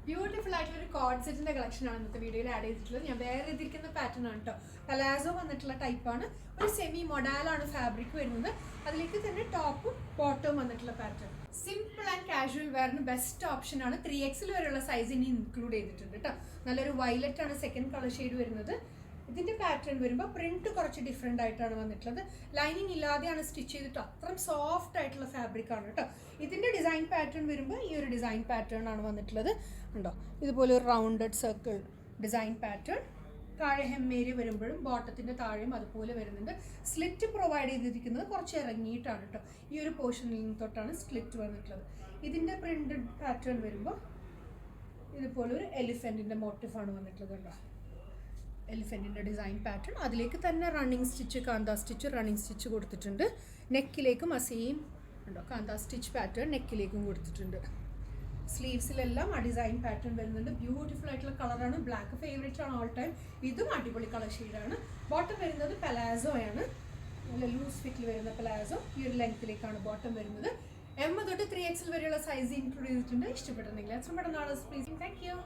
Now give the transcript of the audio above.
Beautiful ആയിട്ടുള്ള ഒരു code സെറ്റിന്റെ കളക്ഷൻ ആണ് ഇന്നത്തെ വീഡിയോയിൽ ആഡ് ചെയ്തിട്ടുള്ളത്. ഞാൻ വേറെ ചെയ്തിരിക്കുന്ന പാറ്റേൺ ആണ് കേട്ടോ. പലാസോ വന്നിട്ടുള്ള ടൈപ്പാണ്. ഒരു സെമി മൊഡാലാണ് ഫാബ്രിക് വരുന്നത്. അതിലേക്ക് തന്നെ ടോപ്പും ബോട്ടവും വന്നിട്ടുള്ള പാറ്റേൺ. സിമ്പിൾ ആൻഡ് കാഷ്വൽ വെയറിന് ബെസ്റ്റ് ഓപ്ഷൻ ആണ്. 3XL വരെയുള്ള സൈസ് ഇനി ഇൻക്ലൂഡ് ചെയ്തിട്ടുണ്ട് കേട്ടോ. നല്ലൊരു വയലറ്റ് ആണ് സെക്കൻഡ് കളർ ഷെയ്ഡ് വരുന്നത്. ഇതിന്റെ പാറ്റേൺ വരുമ്പോൾ പ്രിന്റ് കുറച്ച് ഡിഫറെൻ്റ് ആയിട്ടാണ് വന്നിട്ടുള്ളത്. ലൈനിങ് ഇല്ലാതെയാണ് സ്റ്റിച്ച് ചെയ്തിട്ട് അത്രയും സോഫ്റ്റ് ആയിട്ടുള്ള ഫാബ്രിക് ആണ് കേട്ടോ. ഇതിന്റെ ഡിസൈൻ പാറ്റേൺ വരുമ്പോൾ ഈ ഒരു ഡിസൈൻ പാറ്റേൺ ആണ് വന്നിട്ടുള്ളത്. ഉണ്ടോ, ഇതുപോലെ ഒരു റൗണ്ടഡ് സർക്കിൾ ഡിസൈൻ പാറ്റേൺ. താഴെ ഹെമ്മേരി വരുമ്പോഴും ബോട്ടത്തിന്റെ താഴെയും അതുപോലെ വരുന്നുണ്ട്. സ്ലിറ്റ് പ്രൊവൈഡ് ചെയ്തിരിക്കുന്നത് കുറച്ച് ഇറങ്ങിയിട്ടാണ് കേട്ടോ. ഈ ഒരു പോർഷനിൽ നിന്ന് തൊട്ടാണ് സ്ലിറ്റ് വന്നിട്ടുള്ളത്. ഇതിന്റെ പ്രിന്റഡ് പാറ്റേൺ വരുമ്പോൾ ഇതുപോലെ ഒരു എലിഫന്റിന്റെ മോട്ടീഫാണ് വന്നിട്ടുള്ളത് കേട്ടോ. എലിഫൻറ്റിൻ്റെ ഡിസൈൻ പാറ്റേൺ. അതിലേക്ക് തന്നെ running stitch, kantha stitch, running stitch കൊടുത്തിട്ടുണ്ട്. നെക്കിലേക്കും ആ സെയിം ഉണ്ടോ കാന്താ സ്റ്റിച്ച് പാറ്റേൺ നെക്കിലേക്കും കൊടുത്തിട്ടുണ്ട്. സ്ലീവ്സിലെല്ലാം ആ ഡിസൈൻ പാറ്റേൺ വരുന്നുണ്ട്. ബ്യൂട്ടിഫുൾ ആയിട്ടുള്ള കളറാണ്. ബ്ലാക്ക് ഫേവറേറ്റ് ആണ് ഓൾ ടൈം. ഇതും അടിപൊളി കളർ ഷെയ്ഡാണ്. ബോട്ടം വരുന്നത് പലാസോ ആണ്. നല്ല ലൂസ് ഫിറ്റിൽ വരുന്ന പലാസോ. ഈ ഒരു ലെങ്ത്തിലേക്കാണ് ബോട്ടം വരുന്നത്. M തൊട്ട് 3XL വരെയുള്ള സൈസ് ഇൻക്ലൂഡ് ചെയ്തിട്ടുണ്ട്. ഇഷ്ടപ്പെട്ടിട്ടുണ്ടെങ്കിൽ എത്ര പെട്ടെന്ന് പ്ലീസ്. Thank you.